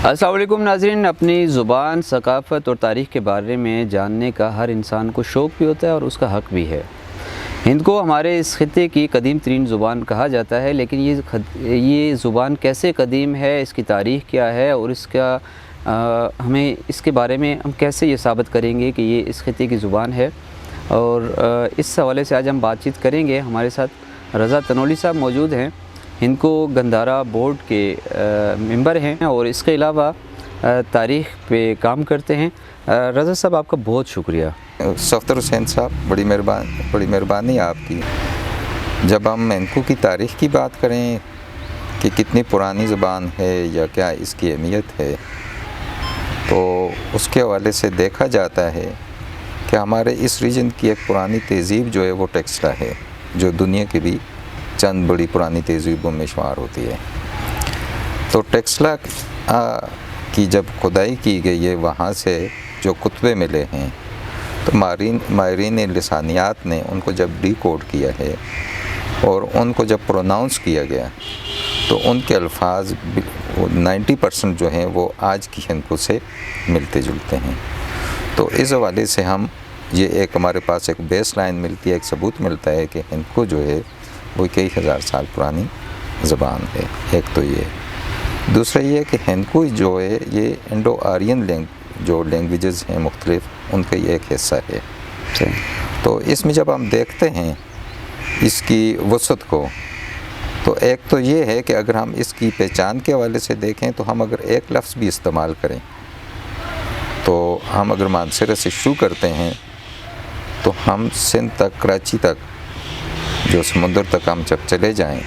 السلام علیکم ناظرین، اپنی زبان، ثقافت اور تاریخ کے بارے میں جاننے کا ہر انسان کو شوق بھی ہوتا ہے اور اس کا حق بھی ہے۔ ہند کو ہمارے اس خطے کی قدیم ترین زبان کہا جاتا ہے، لیکن یہ زبان کیسے قدیم ہے، اس کی تاریخ کیا ہے اور ہمیں اس کے بارے میں ہم کیسے یہ ثابت کریں گے کہ یہ اس خطے کی زبان ہے، اور اس حوالے سے آج ہم بات چیت کریں گے۔ ہمارے ساتھ رضا تنولی صاحب موجود ہیں، ہند کو گندھارا بورڈ کے ممبر ہیں اور اس کے علاوہ تاریخ پہ کام کرتے ہیں۔ رضا صاحب، آپ کا بہت شکریہ۔ صفدر حسین صاحب، بڑی مہربانی آپ کی۔ جب ہم ہندکو کی تاریخ کی بات کریں کہ کتنی پرانی زبان ہے یا کیا اس کی اہمیت ہے، تو اس کے حوالے سے دیکھا جاتا ہے کہ ہمارے اس ریجن کی ایک پرانی تہذیب جو ہے وہ ٹیکسلا ہے، جو دنیا کی بھی چند بڑی پرانی تہذیبوں میں شمار ہوتی ہے۔ تو ٹیکسلا کی جب کھدائی کی گئی ہے، وہاں سے جو کتبے ملے ہیں، تو ماہرین لسانیات نے ان کو جب ڈی کوڈ کیا ہے اور ان کو جب پروناؤنس کیا گیا، تو ان کے الفاظ 90% جو ہیں وہ آج کی ہندکو سے ملتے جلتے ہیں۔ تو اس حوالے سے ہمارے پاس ایک بیس لائن ملتی ہے، ایک ثبوت ملتا ہے کہ ہندکو جو ہے وہ کئی ہزار سال پرانی زبان ہے۔ ایک تو یہ، دوسرا یہ کہ ہندکو جو ہے یہ انڈو آرین جو لینگویجز ہیں مختلف، ان کا یہ ایک حصہ ہے۔ تو اس میں جب ہم دیکھتے ہیں اس کی وسعت کو، تو ایک تو یہ ہے کہ اگر ہم اس کی پہچان کے حوالے سے دیکھیں، تو ہم اگر ایک لفظ بھی استعمال کریں، تو ہم اگر مانسہرہ سے شروع کرتے ہیں تو ہم سندھ تک، کراچی تک، جو سمندر تک ہم جب چلے جائیں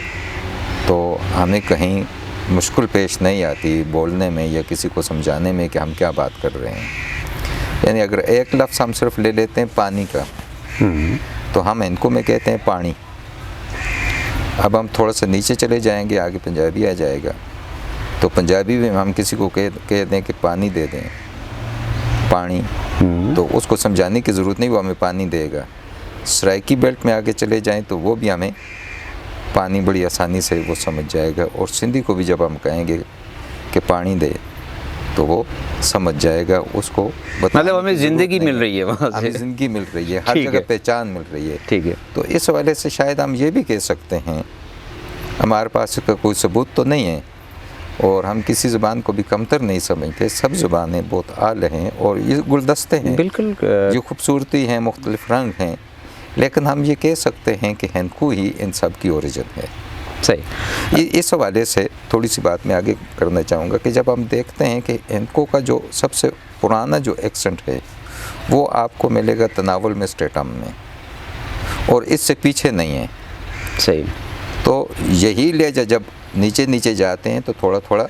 تو ہمیں کہیں مشکل پیش نہیں آتی بولنے میں یا کسی کو سمجھانے میں کہ ہم کیا بات کر رہے ہیں۔ یعنی اگر ایک لفظ ہم صرف لے لیتے ہیں پانی کا، تو ہم ہندکو میں کہتے ہیں پانی۔ اب ہم تھوڑا سا نیچے چلے جائیں گے، آگے پنجابی آ جائے گا، تو پنجابی میں ہم کسی کو کہہ دیں کہ پانی دے دیں، پانی، تو اس کو سمجھانے کی ضرورت نہیں، وہ ہمیں پانی دے گا۔ سرائکی بیلٹ میں آگے چلے جائیں تو وہ بھی ہمیں پانی بڑی آسانی سے وہ سمجھ جائے گا، اور سندھی کو بھی جب ہم کہیں گے کہ پانی دے تو وہ سمجھ جائے گا۔ اس کو مطلب ہمیں زندگی مل رہی ہے، وہاں سے ہمیں زندگی مل رہی ہے، ہر جگہ پہچان مل رہی ہے۔ ٹھیک ہے۔ تو اس حوالے سے شاید ہم یہ بھی کہہ سکتے ہیں، ہمارے پاس اس کا کوئی ثبوت تو نہیں ہے اور ہم کسی زبان کو بھی کمتر نہیں سمجھتے، سب زبانیں بہت اعلیٰ ہیں اور یہ گلدستے ہیں، بالکل جو خوبصورتی ہیں، مختلف رنگ ہیں، لیکن ہم یہ کہہ سکتے ہیں کہ ہندکو ہی ان سب کی اوریجن ہے۔ صحیح۔ اس حوالے سے تھوڑی سی بات میں آگے کرنا چاہوں گا کہ جب ہم دیکھتے ہیں کہ ہندکو کا جو سب سے پرانا جو ایکسنٹ ہے وہ آپ کو ملے گا تناول میں، اسٹیٹم میں، اور اس سے پیچھے نہیں ہے۔ صحیح۔ تو یہی لہجہ جب نیچے جاتے ہیں تو تھوڑا تھوڑا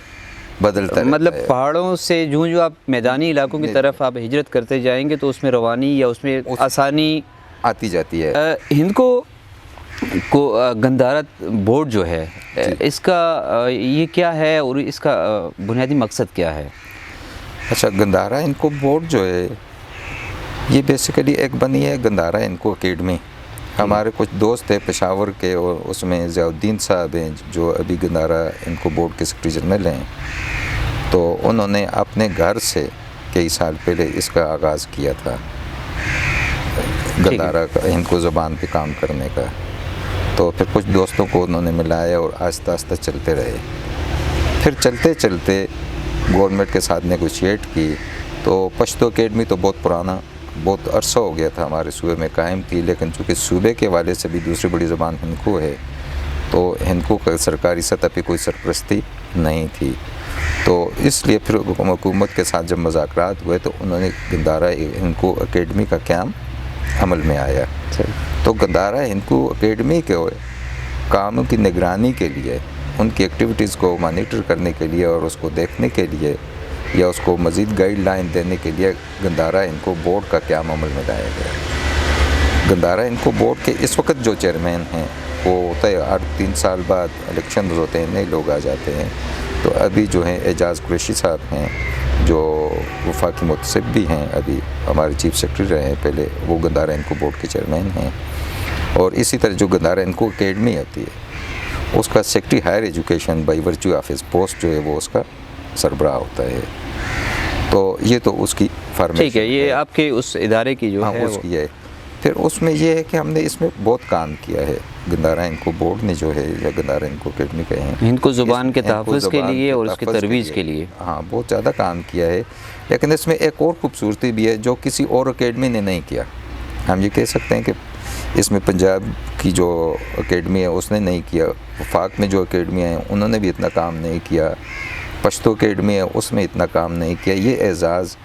بدلتا ہے، مطلب پہاڑوں سے جو آپ میدانی علاقوں کی طرف آپ ہجرت کرتے جائیں گے تو اس میں روانی یا اس میں آسانی آتی جاتی ہے۔ ہندکو کو گندھارا بورڈ جو ہے، اس کا یہ کیا ہے اور اس کا بنیادی مقصد کیا ہے؟ اچھا، گندھارا ہندکو بورڈ جو ہے یہ بیسیکلی ایک بنی ہے گندھارا ہندکو اکیڈمی۔ ہمارے کچھ دوست ہیں پشاور کے، اور اس میں ضیاء الدین صاحب ہیں جو ابھی گندھارا ہندکو بورڈ کے سیکرٹری جنرل ہیں، تو انہوں نے اپنے گھر سے کئی سال پہلے اس کا آغاز کیا تھا، گندھارا کا ہندکو زبان پہ کام کرنے کا۔ تو پھر کچھ دوستوں کو انہوں نے ملایا اور آہستہ آہستہ چلتے رہے۔ پھر چلتے گورنمنٹ کے ساتھ نیگوشیٹ کی، تو پشتو اکیڈمی تو بہت پرانا، بہت عرصہ ہو گیا تھا ہمارے صوبے میں قائم تھی، لیکن چونکہ صوبے کے حوالے سے بھی دوسری بڑی زبان ہندکو ہے، تو ہندکو کا سرکاری سطح پہ کوئی سرپرستی نہیں تھی۔ تو اس لیے پھر حکومت کے ساتھ جب مذاکرات ہوئے تو انہوں نے گندھارا ہندکو اکیڈمی کا قیام عمل میں آیا۔ تو گندھارا ہندکو اکیڈمی کے کاموں کی نگرانی کے لیے، ان کی ایکٹیویٹیز کو مانیٹر کرنے کے لیے اور اس کو دیکھنے کے لیے یا اس کو مزید گائیڈ لائن دینے کے لیے گندھارا ہندکو بورڈ کا قیام عمل میں لایا گیا۔ گندھارا ہندکو بورڈ کے اس وقت جو چیئرمین ہیں وہ ہوتا ہے، ہر 3 سال بعد الیکشن ہوتے ہیں، نئے لوگ آ جاتے ہیں۔ تو ابھی جو ہیں اعجاز قریشی صاحب ہیں جو وفاقی متصب بھی ہیں، ابھی ہمارے چیف سیکرٹری رہے ہیں پہلے، وہ گندھارا ہندکو بورڈ کے چیئرمین ہیں۔ اور اسی طرح جو گندھارا ہندکو اکیڈمی آتی ہے، اس کا secretary higher education by virtue of his post جو ہے وہ اس کا سربراہ ہوتا ہے. تو یہ تو اس کی فارمیشن. ٹھیک ہے، یہ آپ کے اس ادارے کی جو ہے اس کی ہے. پھر اس میں یہ ہے کہ ہم نے اس میں بہت کام کیا ہے. گندارا ہندکو بورڈ نے جو ہے یا گندارا ہندکو اکیڈمی کہیں ہندکو زبان کے تحفظ کے لیے اور اس کی ترویج کے لیے بہت زیادہ کام کیا ہے. لیکن اس میں ایک اور خوبصورتی بھی ہے جو کسی اور اکیڈمی نے نہیں کیا. ہم یہ کہہ سکتے ہیں کہ اس میں پنجاب کی جو اکیڈمی ہے اس نے نہیں کیا، وفاق میں جو اکیڈمیاں ہیں انہوں نے بھی اتنا کام نہیں کیا، پشتو اکیڈمی ہے اس میں اتنا کام نہیں کیا. یہ اعزاز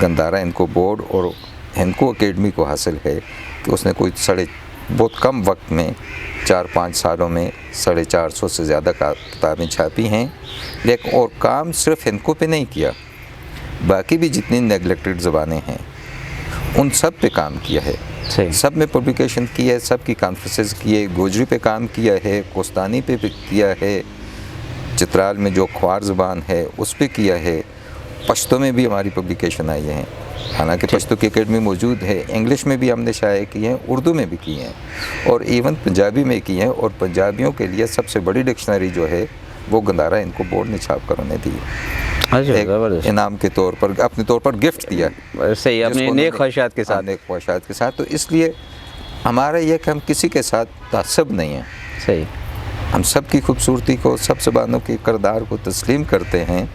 گندارا ہندکو بورڈ اور ہندکو اکیڈمی کو حاصل ہے کہ اس نے کوئی بہت کم وقت میں 4-5 سالوں میں 450 سے زیادہ کتابیں چھاپی ہیں. لیکن اور کام صرف ہندکو پہ نہیں کیا، باقی بھی جتنی نیگلیکٹڈ زبانیں ہیں ان سب پہ کام کیا ہے. سب میں پبلیکیشن کی ہے، سب کی کانفرنسز کی ہے. گوجری پہ کام کیا ہے، کوستانی پہ بھی کیا ہے، چترال میں جو کھوار زبان ہے اس پہ کیا ہے. پشتو میں بھی ہماری پبلیکیشن آئی ہیں، حالانکہ پشتو کی اکیڈمی موجود ہے. انگلش میں بھی ہم نے شائع کی ہیں، اردو میں بھی کی ہیں، اور ایون پنجابی میں کی ہیں. اور پنجابیوں کے لیے سب سے بڑی ڈکشنری جو ہے وہ گندارا ہندکو بورڈ نے چھاپ کر انہیں دی، ایک انعام کے طور پر، اپنے طور پر گفٹ دیا. صحیح، اپنے نیک خواہشات کے ساتھ. نیک خواہشات کے ساتھ. تو اس لیے ہمارا یہ کہ ہم کسی کے ساتھ تعصب نہیں ہیں. صحیح، ہم سب کی خوبصورتی کو، سب زبانوں کے کردار کو تسلیم کرتے ہیں،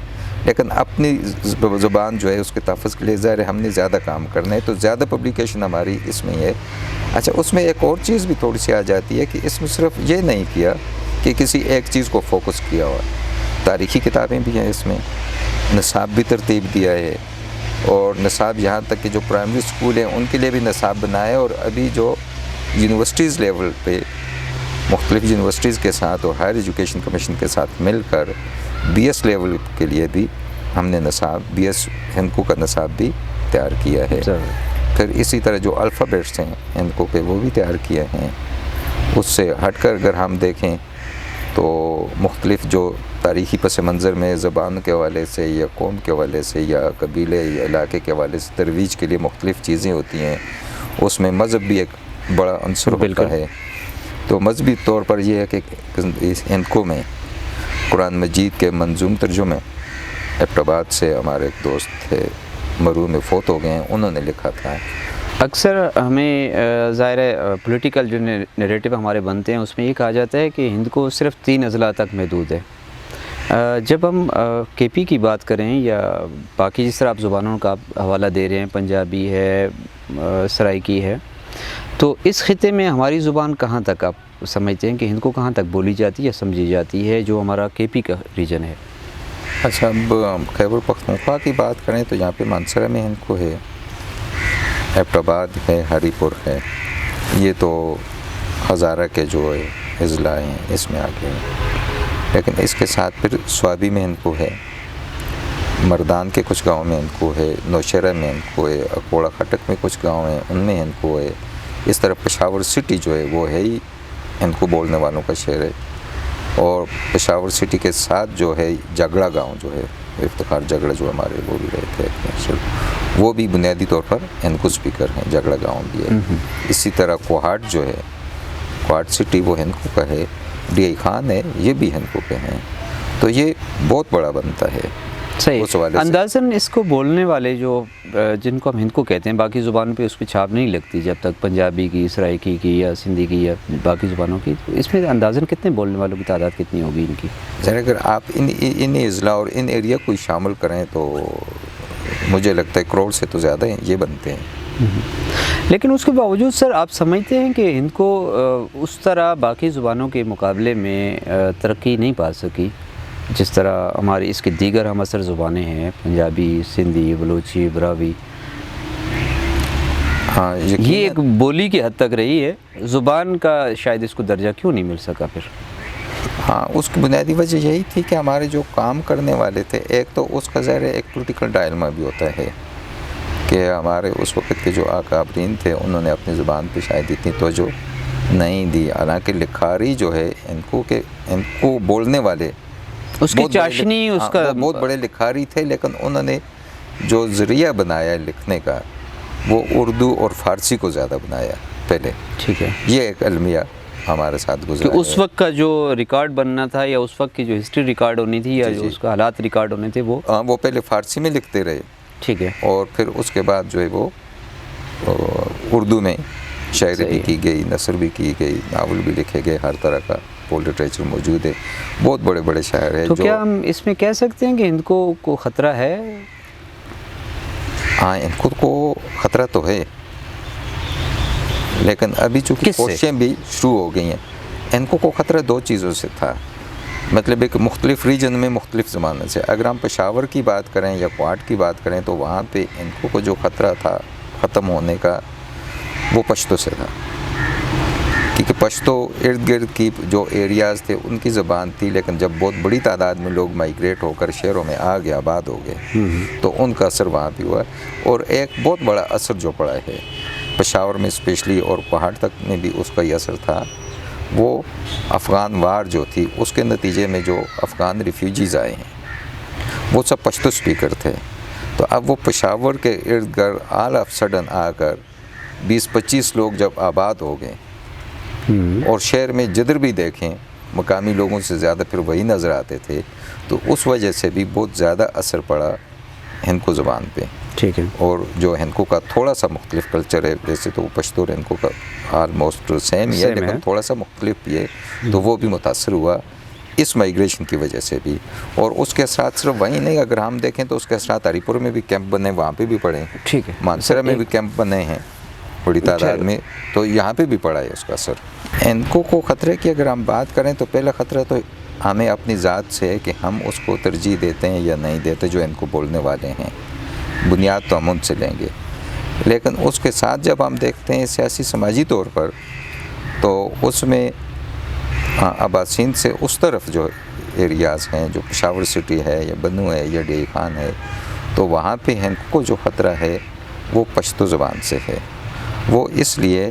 لیکن اپنی زبان جو ہے اس کے تحفظ کے لیے ظاہر ہے ہم نے زیادہ کام کرنا ہے. تو زیادہ پبلیکیشن ہماری اس میں ہے. اچھا، اس میں ایک اور چیز بھی تھوڑی سی آ جاتی ہے کہ اس میں صرف یہ نہیں کیا کہ کسی ایک چیز کو فوکس کیا ہوا. تاریخی کتابیں بھی ہیں اس میں، نصاب بھی ترتیب دیا ہے، اور نصاب یہاں تک کہ جو پرائمری اسکول ہیں ان کے لیے بھی نصاب بنایا ہے. اور ابھی جو یونیورسٹیز لیول پہ مختلف یونیورسٹیز کے ساتھ اور ہائر ایجوکیشن کمیشن کے ساتھ مل کر بی ایس لیول کے لیے بھی ہم نے نصاب، بی ایس ہندکو کا نصاب بھی تیار کیا ہے. پھر اسی طرح جو الفابیٹس ہیں ہندکو کے وہ بھی تیار کیے ہیں. اس سے ہٹ کر اگر ہم دیکھیں تو مختلف جو تاریخی پس منظر میں زبان کے حوالے سے یا قوم کے حوالے سے یا قبیلے یا علاقے کے حوالے سے ترویج کے لیے مختلف چیزیں ہوتی ہیں، اس میں مذہب بھی ایک بڑا عنصر ہوتا ہے. تو مذہبی طور پر یہ ہے کہ ہندکو میں قرآن مجید کے منظوم ترجمے ایبٹ آباد سے ہمارے ایک دوست تھے، مرو میں فوت ہو گئے ہیں، انہوں نے لکھا تھا. اکثر ہمیں ظاہر ہے پولیٹیکل جو نیریٹو ہمارے بنتے ہیں اس میں یہ کہا جاتا ہے کہ ہندکو صرف 3 اضلاع تک محدود ہے. جب ہم کے پی کی بات کریں یا باقی جس طرح آپ زبانوں کا آپ حوالہ دے رہے ہیں، پنجابی ہے، سرائکی ہے، تو اس خطے میں ہماری زبان کہاں تک آپ سمجھتے ہیں کہ ہندکو کہاں تک بولی جاتی ہے یا سمجھی جاتی ہے جو ہمارا کے پی کا ریجن ہے؟ اچھا، اب خیبر پختونخوا کی بات کریں تو یہاں پہ مانسرا میں ہندکو ہے، ایبٹ آباد ہے، ہری پور ہے. یہ تو ہزارہ کے جو اضلاع ہیں اس میں آگے ہیں. لیکن اس کے ساتھ پھر سوابی میں ہندکو ہے، مردان کے کچھ گاؤں میں ہندکو ہے، نوشہرہ میں ہندکو ہے، اکوڑا خٹک میں کچھ گاؤں ہیں ان میں ہندکو ہے. اس طرح پشاور سٹی جو ہے وہ ہے ہی ہندکو بولنے والوں کا شہر ہے. اور پشاور سٹی کے ساتھ جو ہے جگڑا گاؤں جو ہے، افتخار جگڑا جو ہمارے وہ بھی رہتے ہیں، وہ بھی بنیادی طور پر ہندکو اسپیکر ہیں. جگڑا گاؤں بھی ہے. اسی طرح کوہاٹ جو ہے، کوہاٹ سٹی وہ ہندکو کا ہے. ڈی آئی خان ہے، یہ بھی ہندکو کے ہیں. تو یہ بہت بڑا بنتا ہے. صحیح. اندازاً اس کو بولنے والے جو جن کو ہم ہندکو کہتے ہیں، باقی زبانوں پہ اس پہ چھاپ نہیں لگتی جب تک پنجابی کی، سرائکی کی یا سندھی کی یا باقی زبانوں کی. اس میں اندازاً کتنے بولنے والوں کی تعداد کتنی ہوگی ان کی؟ اگر آپ ان اضلاع اور ان ایریا کو شامل کریں تو مجھے لگتا ہے کروڑ سے تو زیادہ ہیں، یہ بنتے ہیں. لیکن اس کے باوجود سر آپ سمجھتے ہیں کہ ہندکو اس طرح باقی زبانوں کے مقابلے میں ترقی نہیں پا سکی جس طرح ہماری اس کی دیگر ہم اثر زبانیں ہیں، پنجابی، سندھی، بلوچی، براوی؟ ہاں، یہ ایک بولی کی حد تک رہی ہے، زبان کا شاید اس کو درجہ کیوں نہیں مل سکا پھر؟ ہاں، اس کی بنیادی وجہ یہی تھی کہ ہمارے جو کام کرنے والے تھے، ایک تو اس کا ظاہر ایک پولیٹیکل ڈائلما بھی ہوتا ہے کہ ہمارے اس وقت کے جو اکابرین تھے انہوں نے اپنی زبان پہ شاید اتنی توجہ نہیں دی. حالانکہ لکھاری جو ہے ہندکو بولنے والے اس کی چاشنی، اس کا بہت بڑے لکھاری تھے، لیکن انہوں نے جو ذریعہ بنایا لکھنے کا وہ اردو اور فارسی کو زیادہ بنایا پہلے. ٹھیک ہے. یہ ایک المیہ ہمارے ساتھ کہ گزرا اس ہے۔ وقت کا جو ریکارڈ بننا تھا یا اس وقت کی جو ہسٹری ریکارڈ ہونی تھی یا جی جو جی۔ اس کا حالات ریکارڈ ہونے تھے وہ پہلے فارسی میں لکھتے رہے، ٹھیک ہے، اور پھر اس کے بعد جو ہے وہ اردو میں شاعری بھی صحیح ہے۔ کی گئی، نثر بھی کی گئی، ناول بھی لکھے گئے، ہر طرح کا لٹریچر موجود ہے، بہت بڑے بڑے شاعر ہیں تو جو کیا ہم اس میں کہہ سکتے ہیں کہ ہند کو خطرہ ہے؟ ہاں ان خود کو خطرہ تو ہے، لیکن ابھی چونکہ کس سے؟ کوششیں بھی شروع ہو گئی ہیں۔ ان کو خطرہ دو چیزوں سے تھا، مطلب ایک مختلف ریجن میں مختلف زمانے سے۔ اگر ہم پشاور کی بات کریں یا کوہاٹ کی بات کریں تو وہاں پہ ان کو جو خطرہ تھا ختم ہونے کا وہ پشتو سے تھا، کیونکہ پشتو ارد گرد کی جو ایریاز تھے ان کی زبان تھی، لیکن جب بہت بڑی تعداد میں لوگ مائیگریٹ ہو کر شہروں میں آ گئے، آباد ہو گئے، تو ان کا اثر وہاں بھی ہوا، اور ایک بہت بڑا اثر جو پڑا ہے پشاور میں اسپیشلی اور کوہاٹ تک میں بھی اس کا یہ اثر تھا، وہ افغان وار جو تھی اس کے نتیجے میں جو افغان ریفیوجیز آئے ہیں وہ سب پشتو سپیکر تھے۔ تو اب وہ پشاور کے ارد گرد آل آف سڈن آ کر 20-25 لوگ جب آباد ہو گئے، اور شہر میں جدھر بھی دیکھیں مقامی لوگوں سے زیادہ پھر وہی نظر آتے تھے، تو اس وجہ سے بھی بہت زیادہ اثر پڑا ہندکو زبان پہ۔ ٹھیک ہے، اور جو ہندکو کا تھوڑا سا مختلف کلچر ہے، جیسے تو پشتو اور ہندکو کا آلموسٹ سیم ہی ہے، لیکن تھوڑا سا مختلف بھی ہے، تو وہ بھی متاثر ہوا اس مائیگریشن کی وجہ سے بھی۔ اور اس کے اثرات صرف وہیں نہیں، اگر ہم دیکھیں تو اس کے اثرات ہری پور میں بھی کیمپ بنے، وہاں پہ بھی پڑے ہیں، ٹھیک ہے، مانسرا میں بھی کیمپ بنے ہیں بڑی تعداد میں، تو یہاں پہ بھی پڑا ہے اس کا اثر۔ ہندکو کو خطرے کی اگر ہم بات کریں تو پہلا خطرہ تو ہمیں اپنی ذات سے ہے کہ ہم اس کو ترجیح دیتے ہیں یا نہیں دیتے جو ہندکو بولنے والے ہیں، بنیاد تو ہم ان سے لیں گے، لیکن اس کے ساتھ جب ہم دیکھتے ہیں سیاسی سماجی طور پر، تو اس میں اباسین سے اس طرف جو ایریاز ہیں، جو پشاور سٹی ہے یا بنو ہے یا ڈی خان ہے، تو وہاں پہ ہندکو کو جو خطرہ ہے وہ پشتو زبان سے ہے۔ وہ اس لیے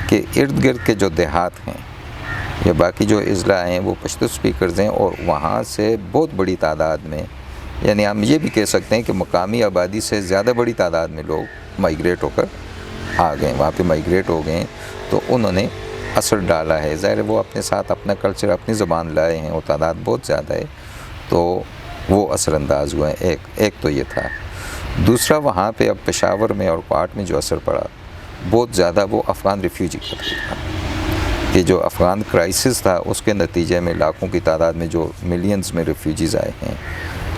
کہ ارد گرد کے جو دیہات ہیں یا باقی جو اضلاع ہیں وہ پشتو سپیکرز ہیں، اور وہاں سے بہت بڑی تعداد میں، یعنی ہم یہ بھی کہہ سکتے ہیں کہ مقامی آبادی سے زیادہ بڑی تعداد میں لوگ مائیگریٹ ہو کر آ گئے، وہاں پہ مائیگریٹ ہو گئے، تو انہوں نے اثر ڈالا ہے۔ ظاہر ہے وہ اپنے ساتھ اپنا کلچر، اپنی زبان لائے ہیں، وہ تعداد بہت زیادہ ہے، تو وہ اثر انداز ہوئے ہیں۔ ایک تو یہ تھا۔ دوسرا وہاں پہ اب پشاور میں اور کوہاٹ میں جو اثر پڑا بہت زیادہ وہ افغان ریفیوجی کا تھا، کہ جو افغان کرائسس تھا اس کے نتیجے میں لاکھوں کی تعداد میں جو ملینز میں ریفیوجیز آئے ہیں۔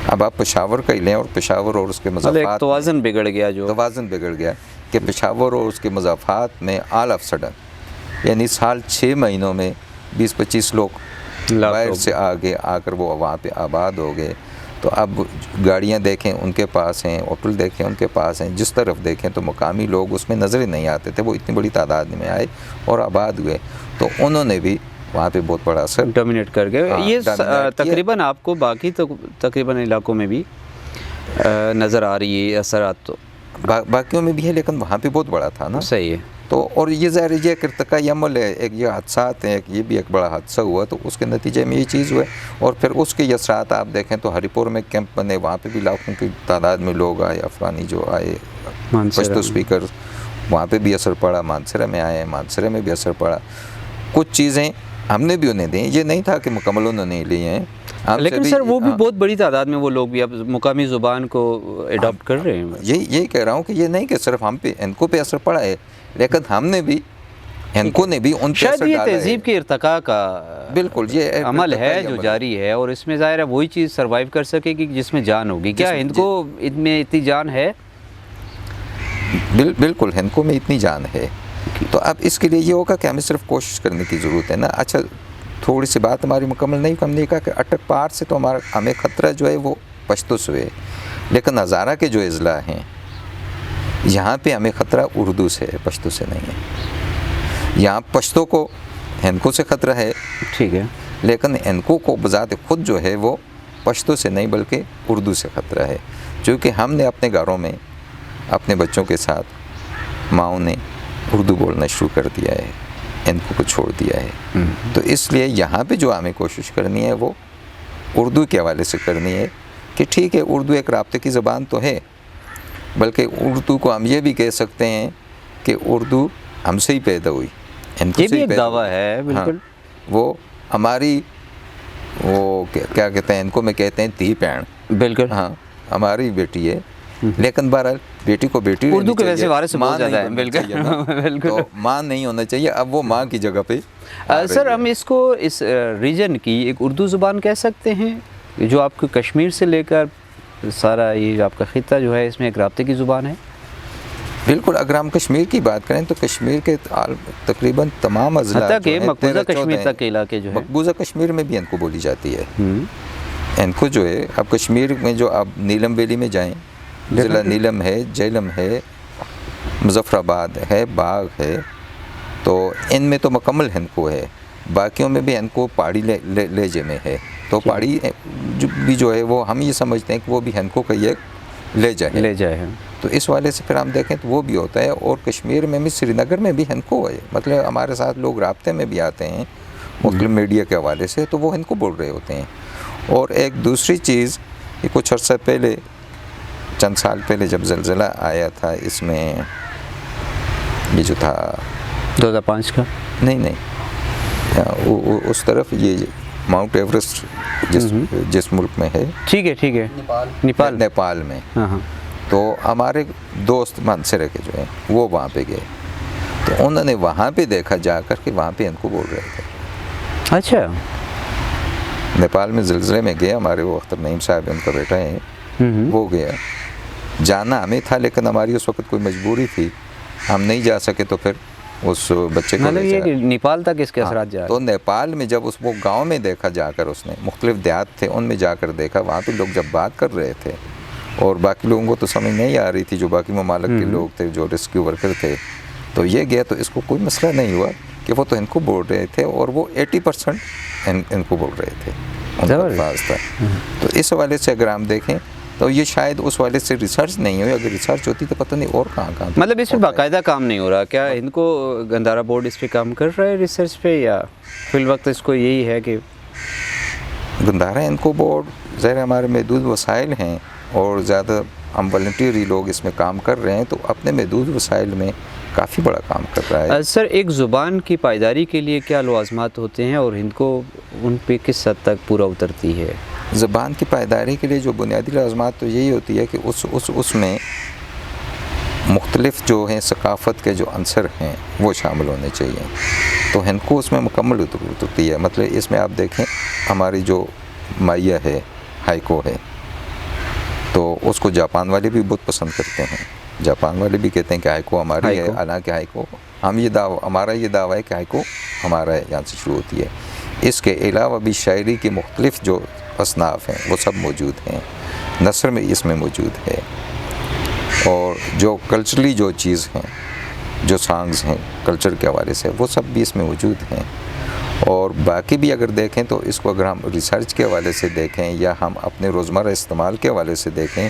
اب آپ پشاور کا ہی لیں، اور پشاور اور اس کے مضافات، توازن بگڑ گیا، جو توازن بگڑ گیا کہ پشاور اور اس کے مضافات میں آل آف سڈن، یعنی سال 6 مہینوں میں 20-25 لوگ باہر سے آگے آ کر وہ وہاں پہ آباد ہو گئے۔ تو اب گاڑیاں دیکھیں ان کے پاس ہیں، ہوٹل دیکھیں ان کے پاس ہیں، جس طرف دیکھیں تو مقامی لوگ اس میں نظر ہی نہیں آتے تھے، وہ اتنی بڑی تعداد میں آئے اور آباد ہوئے، تو انہوں نے بھی وہاں پہ بہت بڑا اثر ڈومینیٹ کر گئے۔ یہ ڈومینیٹ کیا۔ تقریباً آپ کو باقی تقریباً علاقوں میں بھی نظر آ رہی ہے اثرات، تو باقیوں میں بھی ہے، لیکن وہاں پہ بہت بڑا تھا نا۔ صحیح ہے۔ تو اور یہ ظاہر یہ ایک ارتقائی عمل ہے، ایک یہ حادثات ہیں، یہ بھی ایک بڑا حادثہ ہوا، تو اس کے نتیجے میں یہ چیز ہوئے، اور پھر اس کے اثرات آپ دیکھیں تو ہری پور میں کیمپ بنے، وہاں پہ بھی لاکھوں کی تعداد میں لوگ آئے، افغانی جو آئے پشتو سپیکر، وہاں پہ بھی اثر پڑا، مانسرا میں آئے، مانسرا میں بھی اثر پڑا۔ کچھ چیزیں ہم نے بھی انہیں دیں، یہ نہیں تھا کہ مکمل انہوں نے لی ہیں، لیکن سر وہ بھی بہت بڑی تعداد میں وہ لوگ بھی اب مقامی زبان کو اڈاپٹ کر رہے ہیں۔ یہی کہہ رہا ہوں کہ یہ نہیں کہ صرف ہم پہ ہندکو پہ اثر پڑا ہے، لیکن ہم نے بھی ہندکو نے بھی ان پہ شاید اثر یہ ڈالا ہے۔ تہذیب کے ارتقاء کا بالکل یہ عمل ہے جو جاری ہے، اور اس میں ظاہر ہے وہی چیز سروائیو کر سکے گی جس میں جان ہوگی۔ کیا ہندکو میں اتنی جان ہے؟ بالکل ہندکو میں اتنی جان ہے، تو اب اس کے لیے یہ ہوگا کہ ہمیں صرف کوشش کرنے کی ضرورت ہے نا۔ اچھا تھوڑی سی بات ہماری مکمل نہیں، ہم نے کہا کہ اٹک پہاڑ سے تو ہمیں خطرہ جو ہے وہ پشتو سے ہے، لیکن ہزارہ کے جو اضلاع ہیں یہاں پہ ہمیں خطرہ اردو سے ہے، پشتو سے نہیں ہے۔ یہاں پشتو کو ہندکو سے خطرہ ہے، ٹھیک ہے، لیکن ہندکو کو بذات خود جو ہے وہ پشتو سے نہیں بلکہ اردو سے خطرہ ہے، چونکہ ہم نے اپنے گھروں میں اپنے بچوں کے ساتھ ماؤں نے اردو بولنا شروع کر دیا ہے، ہندکو کو چھوڑ دیا ہے۔ تو اس لیے یہاں پہ جو ہمیں کوشش کرنی ہے وہ اردو کے حوالے سے کرنی ہے کہ ٹھیک ہے اردو ایک رابطے کی زبان تو ہے، بلکہ اردو کو ہم یہ بھی کہہ سکتے ہیں کہ اردو ہم سے ہی پیدا ہوئی، یہ بھی ایک دعویٰ ہے، بالکل وہ ہماری وہ کیا کہتے ہیں ان کو میں کہتے ہیں تی پین. بالکل ہاں ہماری بیٹی ہے, لیکن بہرحال بیٹی کو بیٹی اردو کے ویسے وارث بہت زیادہ ہے. بالکل بالکل. تو ماں نہیں ہونا چاہیے, اب وہ ماں کی جگہ پہ. سر ہم اس کو اس ریجن کی ایک اردو زبان کہہ سکتے ہیں جو آپ کو کشمیر سے لے کر سارا یہ آپ کا خطہ جو ہے اس میں ایک رابطے کی زبان ہے؟ بالکل. اگر ہم کشمیر کی بات کریں تو کشمیر کے تقریباً تمام اضلاع حتیٰ کہ مقبوضہ کشمیر تک کے علاقے جو ہے, مقبوضہ کشمیر میں بھی ان کو بولی جاتی ہے. ان کو جو ہے اب کشمیر میں جو آپ نیلم ویلی میں جائیں, ضلع نیلم ہے, جہلم ہے, مظفر آباد ہے, باغ ہے, تو ان میں تو مکمل ہندکو ہے. باقیوں میں بھی ہندکو پہاڑی لہجے میں ہے. تو پہاڑی جو ہے وہ ہم یہ سمجھتے ہیں کہ وہ بھی ہندکو کا یہ لہجہ ہے. تو اس والے سے پھر ہم دیکھیں تو وہ بھی ہوتا ہے. اور کشمیر میں بھی سری نگر میں بھی ہندکو ہے, مطلب ہمارے ساتھ لوگ رابطے میں بھی آتے ہیں مختلف میڈیا کے حوالے سے, تو وہ ہندکو بول رہے ہوتے ہیں. اور ایک دوسری چیز کہ کچھ عرصہ پہلے, چند سال پہلے جب زلزلہ آیا تھا, اس میں یہ جو تھا 2005 کا, نہیں اس طرف یہ ماؤنٹ ایوریسٹ جس ملک میں ہے, ٹھیک ہے, نیپال میں. تو ہمارے دوست منصر کے جو ہیں وہ وہاں پہ گئے, تو انہوں نے وہاں پہ دیکھا جا کر کہ وہاں پہ ان کو بول رہے تھے. اچھا. نیپال میں زلزلے میں گئے, ہمارے وہ اختر نعیم صاحب ان کا بیٹا ہے, وہ گیا. جانا ہمیں تھا لیکن ہماری اس وقت کوئی مجبوری تھی, ہم نہیں جا سکے. تو پھر اس بچے کو نیپال تک اس کے اثرات جا رہے. تو نیپال میں جب وہ گاؤں میں دیکھا جا کر, اس نے مختلف دیہات تھے ان میں جا کر دیکھا, وہاں پہ لوگ جب بات کر رہے تھے اور باقی لوگوں کو تو سمجھ نہیں آ رہی تھی, جو باقی ممالک کے لوگ تھے جو ریسکیو ورکر تھے, تو یہ گیا تو اس کو کوئی مسئلہ نہیں ہوا کہ وہ تو ان کو بول رہے تھے, اور وہ 80% ان کو بول رہے تھے, ان کا الفاظ تھا. تو اس حوالے سے اگر ہم دیکھیں تو یہ شاید اس والے سے ریسرچ نہیں ہوئی. اگر ریسرچ ہوتی تو پتہ نہیں اور کہاں مطلب اس پہ باقاعدہ کام نہیں ہو رہا کیا؟ ان کو گندھارا بورڈ اس پہ کام کر رہا ہے ریسرچ پہ, یا فی الوقت اس کو یہی ہے کہ گندھارا ان کو بورڈ ظاہر ہمارے محدود وسائل ہیں اور زیادہ ہم والنٹیری لوگ اس میں کام کر رہے ہیں, تو اپنے محدود وسائل میں کافی بڑا کام کر رہا ہے. سر ایک زبان کی پائیداری کے لیے کیا لوازمات ہوتے ہیں اور ہند کو ان پہ کس حد تک پورا اترتی ہے؟ زبان کی پائیداری کے لیے جو بنیادی لازمات تو یہی ہوتی ہے کہ اس میں مختلف جو ہیں ثقافت کے جو عنصر ہیں وہ شامل ہونے چاہیے. تو ہند کو اس میں مکمل اترتی ہے. مطلب اس میں آپ دیکھیں ہماری جو مائیا ہے, ہائیکو ہے, تو اس کو جاپان والے بھی بہت پسند کرتے ہیں. جاپان والے بھی کہتے ہیں کہ ہائیکو ہماری ہے, حالانکہ ہائیکو ہمارا یہ دعویٰ ہے کہ ہائیکو ہمارا ہے, یہاں سے شروع ہوتی ہے. اس کے علاوہ بھی شاعری کی مختلف جو اصناف ہیں وہ سب موجود ہیں, نثر میں اس میں موجود ہے, اور جو کلچرلی جو چیز ہیں, جو سانگز ہیں کلچر کے حوالے سے, وہ سب بھی اس میں موجود ہیں. اور باقی بھی اگر دیکھیں تو اس کو اگر ہم ریسرچ کے حوالے سے دیکھیں یا ہم اپنے روزمرہ استعمال کے حوالے سے دیکھیں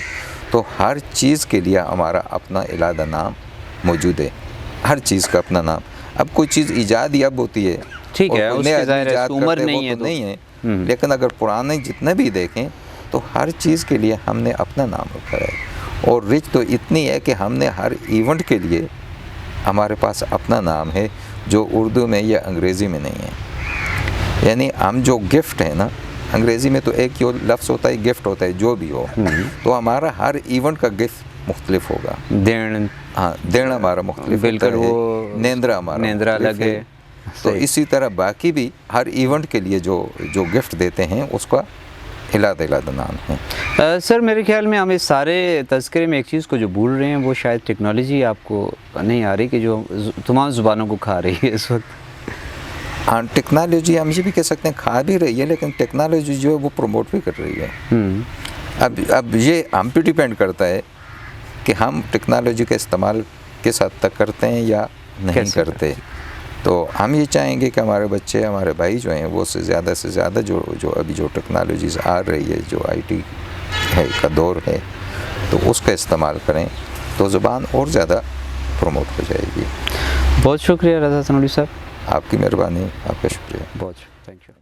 تو ہر چیز کے لیے ہمارا اپنا علیحدہ نام موجود ہے, ہر چیز کا اپنا نام. اب کوئی چیز ایجاد ہی اب ہوتی ہے, ٹھیک ہے, اس کی ظاہر ہے عمر نہیں ہے, لیکن اگر پرانے جتنے بھی دیکھیں تو ہر چیز کے لیے ہم نے اپنا نام رکھا ہے. اور رچ تو اتنی ہے کہ ہم نے ہر ایونٹ کے لیے ہمارے پاس اپنا نام ہے, جو اردو میں یا انگریزی میں نہیں ہے. یعنی ہم جو گفٹ ہے نا, انگریزی میں تو ایک ہی لفظ ہوتا ہے گفٹ ہوتا ہے, جو بھی ہو, تو ہمارا ہر ایونٹ کا گفٹ مختلف ہوگا. دین ہمارا مختلف ہوتا ہے, نیندرا ہمارا الگ ہے. تو اسی طرح باقی بھی ہر ایونٹ کے لیے جو گفٹ دیتے ہیں اس کا علیحدہ نام ہے. سر میرے خیال میں ہم اس سارے تذکرے میں ایک چیز کو جو بھول رہے ہیں وہ شاید ٹیکنالوجی آپ کو نہیں آ رہی کہ جو تمام زبانوں کو کھا رہی ہے اس وقت. ہاں, ٹیکنالوجی ہم یہ بھی کہہ سکتے ہیں کھا بھی رہی ہے, لیکن ٹیکنالوجی جو ہے وہ پروموٹ بھی کر رہی ہے. اب یہ ہم پہ ڈیپینڈ کرتا ہے کہ ہم ٹیکنالوجی کا استعمال کس حد تک کرتے ہیں یا نہیں کرتے. تو ہم یہ چاہیں گے کہ ہمارے بچے, ہمارے بھائی جو ہیں وہ سے زیادہ جو ابھی جو ٹیکنالوجیز آ رہی ہے, جو آئی ٹی ہے کا دور ہے, تو اس کا استعمال کریں تو زبان اور زیادہ پروموٹ ہو جائے گی. بہت شکریہ رضا تنوری صاحب. آپ کی مہربانی, آپ کا شکریہ. بہت شکریہ, تھینک یو.